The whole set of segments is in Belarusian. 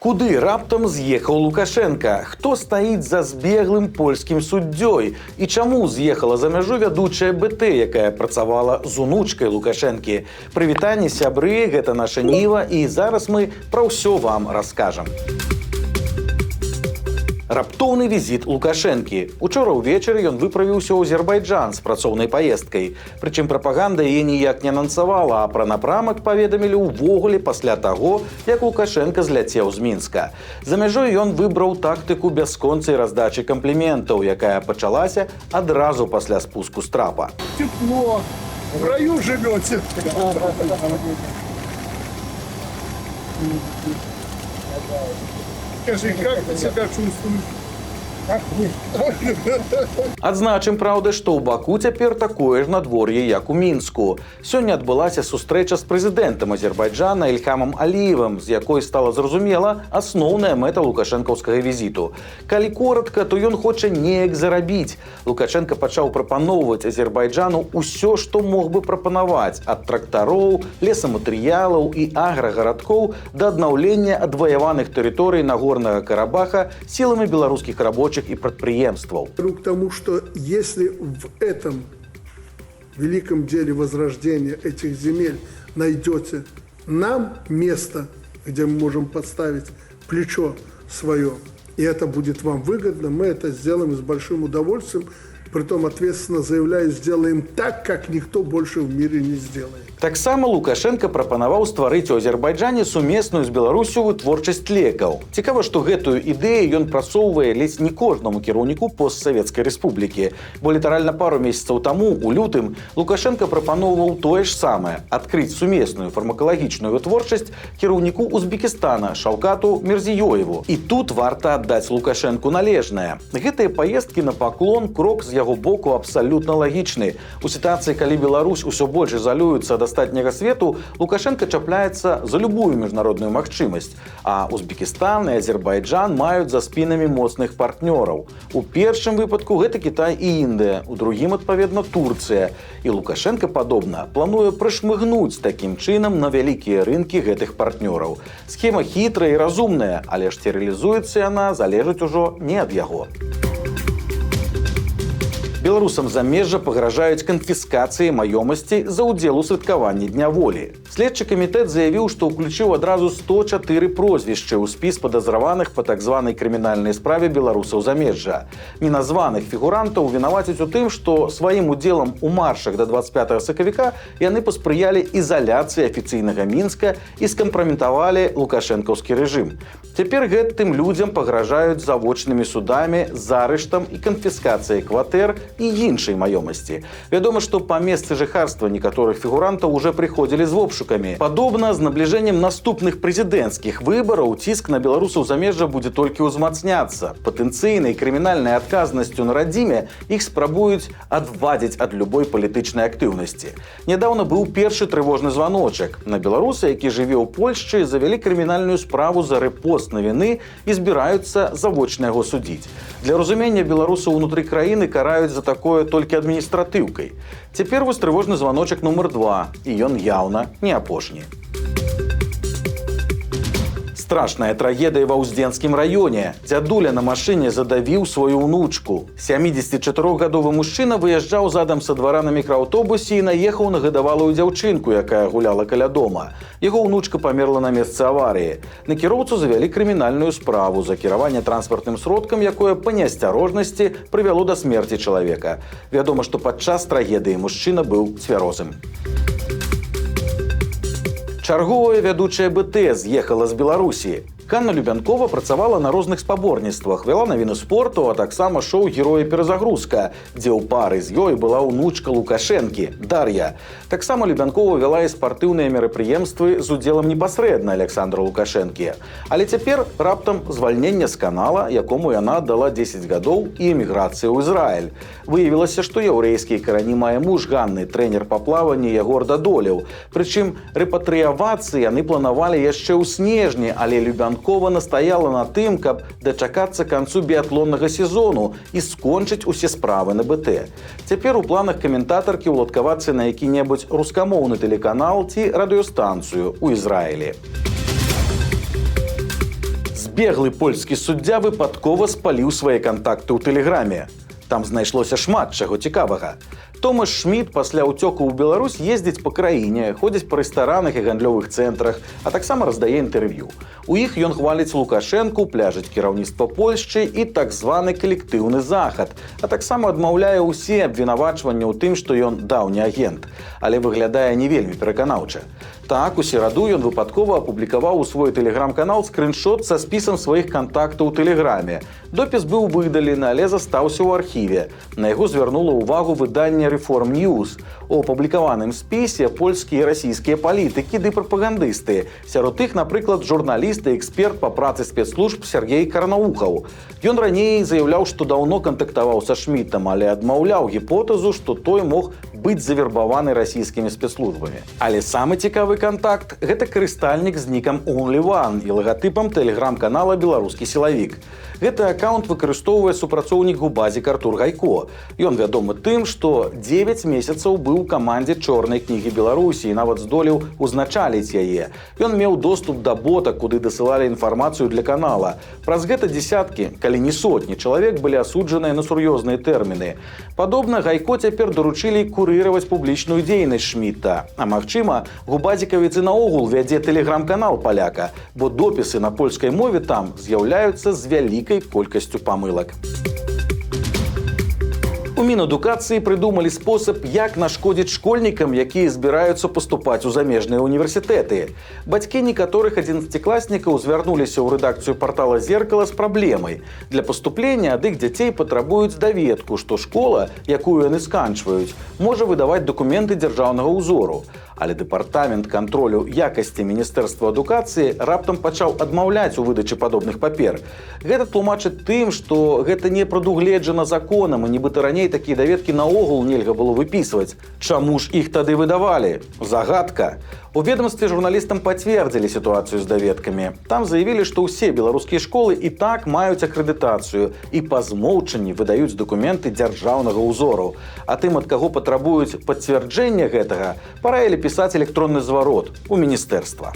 Куды раптам з'ехаў Лукашенко? Хто стаіць за збеглым польскім суддзёй? І чаму з'ехала за мяжу вядучая БТ, якая працавала з унучкай Лукашэнкі? Прывітанне, сябры, гэта наша Ніва, і зараз мы пра ўсё вам раскажам. Раптоўны візіт Лукашэнкі. Учора ўвечары ён выправіўся ў Азербайджан з працоўнай паездкай. Прычым прапаганда яе ніяк не анансавала, а пра напрамак паведамілі ўвогуле пасля таго, як Лукашенко зляцеў з Мінска. За мяжой ён выбраў тактыку бясконцай раздачы кампліментаў, якая пачалася адразу пасля спуску з трапа. Тепло, в раю живете. Скажи, как ты себя чувствуешь? Адзначым, праўда, што ў Баку цяпер такое ж надвор'е, як у Мінску. Сёння адбылася сустрэча з прэзідэнтам Азербайджана Ільхамам Аліевым, з якой стала зразумела асноўная мэта лукашэнкаўскага візіту. Калі коратка, то ён хоча неяк зарабіць. Лукашенко пачаў прапаноўваць Азербайджану ўсё, што мог бы прапанаваць, ад трактароў, лесаматэрыялаў і аграгарадкоў да аднаўлення адваяваных тэрыторый Нагорнага Карабаха сіламі беларускіх рабочих и предприемствов. К тому, что если в этом великом деле возрождения этих земель найдете нам место, где мы можем подставить плечо свое, и это будет вам выгодно, мы это сделаем с большим удовольствием, притом ответственно заявляю, сделаем так, как никто больше в мире не сделает. Таксама Лукашенко прапанаваў стварыць у Азербайджане сумесную з Беларусю вытворчасць лекаў. Цікава, што гэтую ідэю ён прасоўвае ледзь не кожнаму кіраўніку постсавецкай рэспублікі. Бо літаральна пару месяцаў таму, у лютым, Лукашенко прапаноўваў тое ж самае – адкрыць сумесную фармакалагічную вытворчасць кіраўніку Узбекістана Шаўкату Мірзіёеву. І тут варта аддаць Лукашенку належнае. Гэтыя паездкі на паклон – крок з яго боку абсалютна лагічны. У сітуацыі, калі Беларусь усё больш ізалюецца ад астатняга свету, Лукашенко чапляецца за любую міжнародную магчымасць. А Узбекістан і Азербайджан маюць за спінамі моцных партнёраў. У першым выпадку гэта Кітай і Індыя, у другім, адпаведна, Турцыя. І Лукашенко, падобна, плануе прышмыгнуць такім чынам на вялікія рынкі гэтых партнёраў. Схема хітрая і разумная, але ж ці рэалізуецца яна, залежыць ужо не ад яго. Беларусам замежжа пагражаюць канфіскацыяй маёмасці за ўдзел у святкаванні Дня волі. Следчы камітэт заявіў, што ўключыў адразу 104 прозвішчы ў спіс падазраваных па так званай крымінальнай справе беларусаў замежжа. Неназваных фігурантаў вінавацяць у тым, што сваім удзелам у маршах да 25 сакавіка яны паспрыялі ізаляцыі афіцыйнага Мінска і скампраметавалі лукашэнкаўскі рэжым. Цяпер гэтым людзям пагражаюць завочнымі судамі, зарыштам і канфіскацыяй кватэр і іншай маёмасці. Вядома, што па месцы жыхарства некаторых фігурантаў уже прыходзілі з обшукамі. Падобна, з набліжэннем наступных прэзідэнцкіх выбараў ціск на беларусаў замежжа будзе толькі ўзмацняцца. Патэнцыйнай крымінальнай адказнасцю на радзіме іх спрабуюць адвадзіць ад любой палітычнай актыўнасці. Нядаўна быў першы трывожны званочак. На беларуса, які жыве ў Польшчы, завялі крымінальную справу за рэпост навіны і збіраюцца завочна яго судзіць. Для разумення беларусаў унутры краіны караюць за такое толькі адміністратыўкай. Цяпер вось трывожны званочак нумар 2, і ён яўна не апошні. Страшная трагедыя ва Ўздзенскім раёне. Дзядуля на машыне задавіў сваю ўнучку. 74-гадовы мужчына выязджаў задам са двара на мікрааўтобусе і наехаў на гадавалую дзяўчынку, якая гуляла каля дома. Яго ўнучка памерла на месцы аварыі. На кіроўцу завялі крымінальную справу за кіраванне транспартным сродкам, якое па неасцярожнасці прывяло да смерці чалавека. Вядома, што падчас трагедыі мужчына быў цвярозым. Чарговая вядучая БТ з'ехала з Беларусі. Ганна Любянкова працавала на розных спаборніцтвах, вяла навіны спорту, а таксама шоу «Героі перазагрузка», дзе ў пары з ёй была ўнучка Лукашэнкі, Дар'я. Таксама Любянкова вяла і спартыўныя мерапрыемствы з удзелам непасрэдна Александра Лукашэнкі. Але цяпер раптам звальнення з канала, якому яна аддала 10 гадоў і эміграцыю ў Ізраіль. Выявілася, што яўрэйскія карані мае муж Ганны, трэнер па плаванні Ягор Дадолеў. Прычым рэпатрыявацца яны планавалі яшчэ ў снежні, але Любянкова настаяла на тым, каб дачакацца канцу біятлоннага сезону і скончыць усе справы на БТ. Цяпер у планах каментатаркі ўладкавацца на які-небудзь рускамоўны тэлеканал ці радыёстанцыю ў Ізраілі. Беглы польскі суддзя выпадкова спаліў свае кантакты ў тэлеграме. Там знайшлося шмат чаго цікавага. Томаш Шмідт пасля ўцёку ў Беларусь ездзіць па краіне, ходзіць па рэстаранах і гандлёвых цэнтрах, а таксама раздае інтэрв'ю. У іх ён хваліць Лукашэнку, пляжыць кіраўніцтва Польшчы і так званы калектыўны захад, а таксама адмаўляе ўсе абвінавачванні ў тым, што ён даўні агент, але выглядае не вельмі пераканаўча. Так, у сераду ён выпадкова апублікаваў у свой тэлеграм-канал скрыншот са спісам сваіх кантактаў у тэлеграме. Допіс быў выдалены, але застаўся ў архіве. На яго звярнула ўвагу выданне Reform News. У апублікаваным спісе польскія і расійскія палітыкі ды прапагандысты. Сярод іх, напрыклад, журналіст і эксперт па працы спецслужб Сергей Карнаухаў. Ён раней заяўляў, што даўно кантактаваў са Шмідтам, але адмаўляў гіпотэзу, што той мог быць завербаваны расійскімі спецслужбамі. Але самы цікавы кантакт – гэта карыстальнік з нікам OnlyOne і лагатыпам тэлеграм-канала «Беларускі сілавік». Гэты аккаунт выкарыстоўвае супрацоўнік Губазік Артур Гайко. Ён вядомы тым, што 9 месяцаў быў у камандзе «Чорнай кнігі Беларусі» і нават здолеў узначаліць яе. Ён меў доступ да бота, куды дасылалі інфармацыю для канала. Праз гэта дзесяткі, калі не сотні, чалавек былі асуджаныя на сур'ёзныя тэрміны. Падобна, Гайко цяпер даручылі курыраваць публічную дзейнасць Шмідта. А магчыма, Губазікавец і наогул вядзе тэлеграм-канал паляка, бо допісы на польскай мове там з'яўляюцца з вялікай колькасцю памылак. У Мінадукацыі прыдумалі спосаб, як нашкодзіць школьнікам, якія збіраюцца паступаць у замежныя універсітэты. Бацькі некаторых 11-класнікаў звярнуліся ў рэдакцыю партала «Зеркала» з праблемай. Для паступлення ад іх дзяцей патрабуюць даведку, што школа, якую яны сканчваюць, можа выдаваць дакументы дзяржаўнага ўзору. Але дэпартамент кантролю якасці Міністэрства адукацыі раптам пачаў адмаўляць у выдачы падобных папер. Гэта тлумачыць тым, што гэта не прадугледжана законам і нібыта раней такія даведкі наогул нельга было выпісваць. Чаму ж іх тады выдавалі? Загадка. У ведомстве журналістам пацвердзілі сітуацыю з даведкамі. Там заявілі, што ўсе беларускія школы і так маюць акрэдытацыю і па змоўчанні выдаюць дакументы дзяржаўнага ўзору. А тым, ад каго патрабуюць пацвярджэння гэтага, параілі пісаць электронны зварот у міністэрства.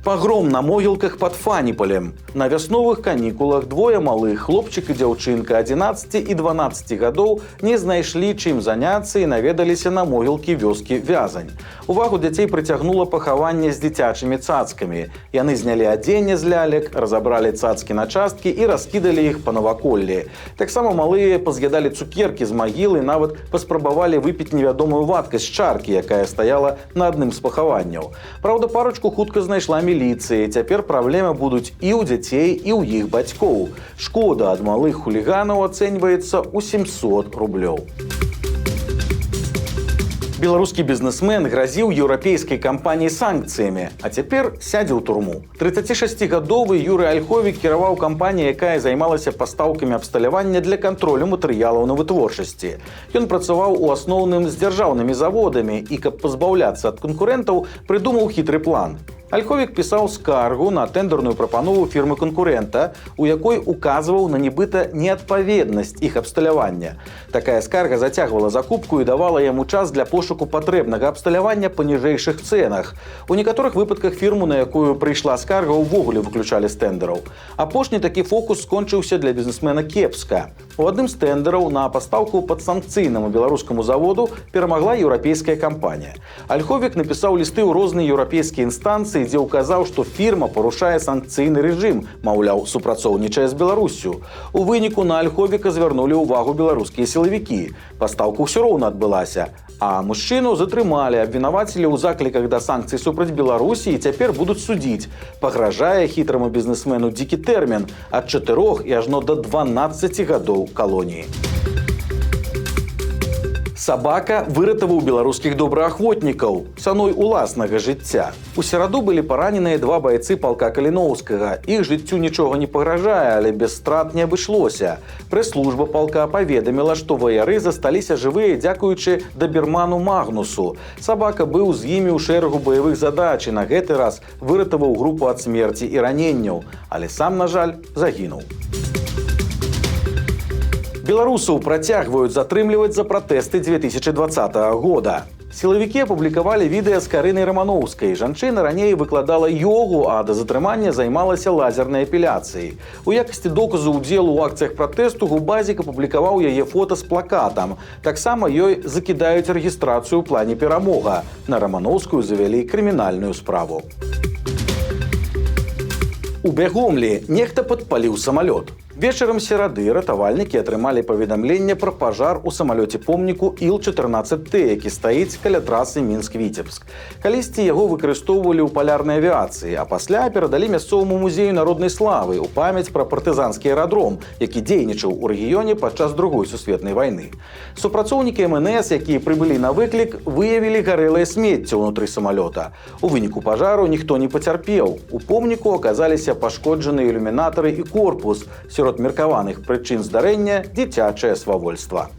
Пагром на могілках пад Фаніполем. На вясновых канікулах двое малых, хлопчык і дзяўчынка 11 і 12 гадоў, не знайшлі чым заняцца і наведаліся на могілкі вёскі Вязань. Увагу дзяцей прыцягнула пахаванне з дзіцячымі цацкамі. Яны знялі адзенне з лялек, разабралі цацкі на часткі і раскідалі іх па наваколлі. Таксама малыя паз'ядалі цукеркі з магілы, нават паспрабавалі выпіць невядомую вадкасць з чаркі, якая стаяла на адным з пахаванняў. Праўда, парачку хутка знайшла міліцыя. Цяпер праблемы будуць і ў дзяцей, і ў іх бацькоў. Шкода ад малых хуліганаў ацэньваецца ў 700 рублёў. Беларускі бізнесмен гразіў еўрапейскай кампаніі санкцыямі, а цяпер сядзе ў турму. 36-гадовы Юрый Ольховік кіраваў кампаніяй, якая займалася пастаўкамі абсталявання для кантролю матэрыялаў на вытворчасці. Ён працаваў у асноўным з дзяржаўнымі заводамі і, каб пазбаўляцца ад канкурэнтаў, прыдумаў хітры план. Ольховік пісаў скаргу на тэндерную прапанову фірмы-канкурэнта, у якой указваў на нібыта неадпаведнасць іх абсталявання. Такая скарга зацягвала закупку і давала яму час для пошуку патрэбнага абсталявання па ніжэйшых цэнах. У некаторых выпадках фірму, на якую прыйшла скарга, увогуле выключалі з тэндараў. Апошні такі фокус скончыўся для бізнесмена кепска. У адным з тэндараў на пастаўку падсанкцыйнаму беларускаму заводу перамагла еўрапейская кампанія. Ольховік напісаў лісты ў розныя еўрапейскія інстанцыі, дзе ўказаў, што фірма парушае санкцыйны рэжым, маўляў, супрацоўнічае з Беларуссю. У выніку на Ольховіка звярнулі ўвагу беларускія сілавікі. Пастаўка ўсё роўна адбылася. А мужчыну затрымалі, абвінавацілі ў закліках да санкцый супраць Беларусі і цяпер будуць судзіць. Пагражае хітраму бізнесмену дзікі тэрмін ад 4 і ажно да 12 гадоў калоніі. Сабака выратаваў беларускіх добраахвотнікаў цаной уласнага жыцця. У сераду былі параненыя 2 байцы палка Каліноўскага. Іх жыццю нічога не пагражае, але без страт не абышлося. Прэс-служба палка паведаміла, што ваяры засталіся жывыя дзякуючы даберману Магнусу. Сабака быў з імі ў шэрагу баявых задач і на гэты раз выратаваў групу ад смерці і раненняў, але сам, на жаль, загінуў. Беларусаў працягваюць затрымліваць за пратэсты 2020 года. Сілавікі апублікавалі відэа з Карынай Раманоўскай. Жанчына раней выкладала йогу, а да затрымання займалася лазернай эпіляцыяй. У якасці доказу ўдзелу ў акцыях пратэсту Губазік апублікаваў яе фота з плакатам. Таксама ёй закідаюць рэгістрацыю ў плане перамога. На Раманоўскую завялі крымінальную справу. У Бягомлі нехта падпаліў самалёт. Вечарам серады ратавальнікі атрымалі паведамленне пра пажар у самалёце-помніку Іл-14Т, які стаіць каля трасы Мінск-Віцебск. Калісьці яго выкарыстоўвалі ў палярнай авіяцыі, а пасля перадалі мясцоваму музею народнай славы ў памяць пра партызанскі аэрадром, які дзейнічаў у рэгіёне падчас Другой сусветнай вайны. Супрацоўнікі МНС, якія прыбылі на выклік, выявілі гарэлае смецце ўнутры самалёта. У выніку пажару ніхто не пацярпеў. У помніку аказаліся пашкоджаныя ілюмінатары і корпус. Сярод меркаваных прычын здарэння дзіцячае свавольства.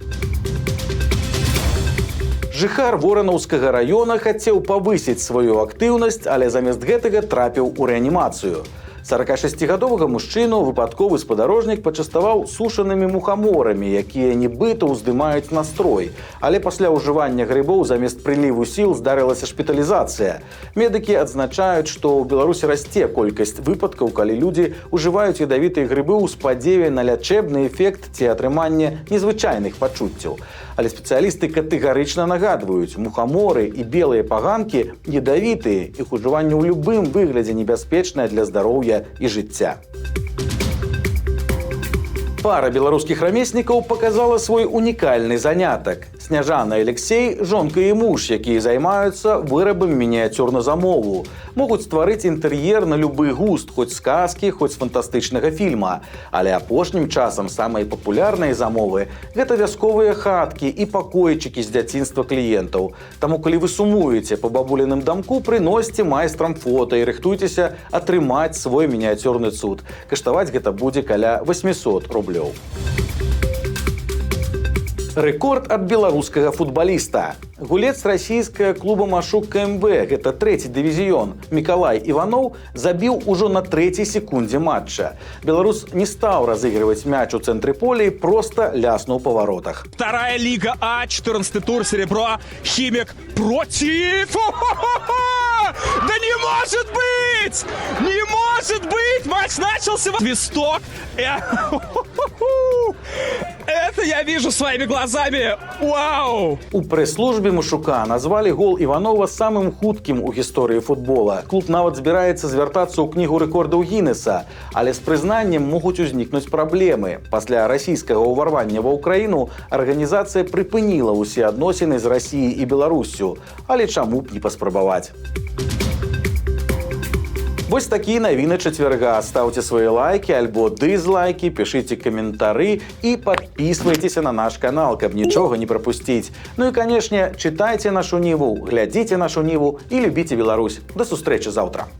Жыхар Воранаўскага раёна хацеў павысіць сваю актыўнасць, але замест гэтага трапіў у рэанімацыю. 46-гадовага мужчыну выпадковы спадарожнік пачаставаў сушанымі мухаморамі, якія нібыта ўздымаюць настрой. Але пасля ўжывання грыбоў замест прыліву сіл здарылася шпіталізацыя. Медыкі адзначаюць, што ў Беларусі расце колькасць выпадкаў, калі людзі ўжываюць ядавітыя грыбы ў спадзеве на лячэбны эфект ці атрыманне незвычайных пачуццяў. Але спецыялісты катэгарычна нагадваюць, мухаморы і белыя паганкі ядавітыя, іх ужыванне ў любым выглядзе небяспечнае для здароўя і жыцця. Пара беларускіх рамеснікаў паказала свой унікальны занятак. Сняжана і Алексей – жонка і муж, якія займаюцца вырабамі мініяцюр на замову. Могуць стварыць інтэр'ер на любы густ, хоць з казкі, хоць з фантастычнага фільма. Але апошнім часам самыя папулярныя замовы – гэта вясковыя хаткі і пакойчыкі з дзяцінства кліентаў. Таму, калі вы сумуеце па бабуліным дамку, прыносьце майстрам фота і рыхтуйцеся атрымаць свой мініяцюрны цуд. Каштаваць гэта будзе каля 800 рублёў. Рэкорд ад беларускага футбаліста. Гулец расійскага клуба «Машук КМБ», гэта 3-й дывізіён, Мікалай Іваноў забіў ужо на 3-й секундзе матча. Беларус не стаў разыгрываць мяч у цэнтры поля і проста ляснуў па воротах. Вторая лига А, 14-й тур, серебро, Химик против! Да не может быть! Не может быть! Матч начался! Свисток! Это я вижу своими глазами! Вау! У прэс-службе Машука назвалі гол Іванова самым хуткім у гісторыі футбола. Клуб нават збіраецца звяртацца ў кнігу рэкордаў Гіннеса, але з прызнаннем могуць узнікнуць праблемы. Пасля расійскага ўварвання ва ўкраіну арганізацыя прыпыніла ўсе адносіны з Расіяй і Беларуссю. Але чаму б не паспрабаваць? Вось такія навіны чацвярга. Ставце свае лайкі альбо дызлайкі, пішыце каментары і падпісвайцеся на наш канал, каб нічога не прапусціць. Ну і, канешне, чытайце нашу Ніву, глядзіце нашу Ніву і любіце Беларусь. Да сустрэчы заўтра.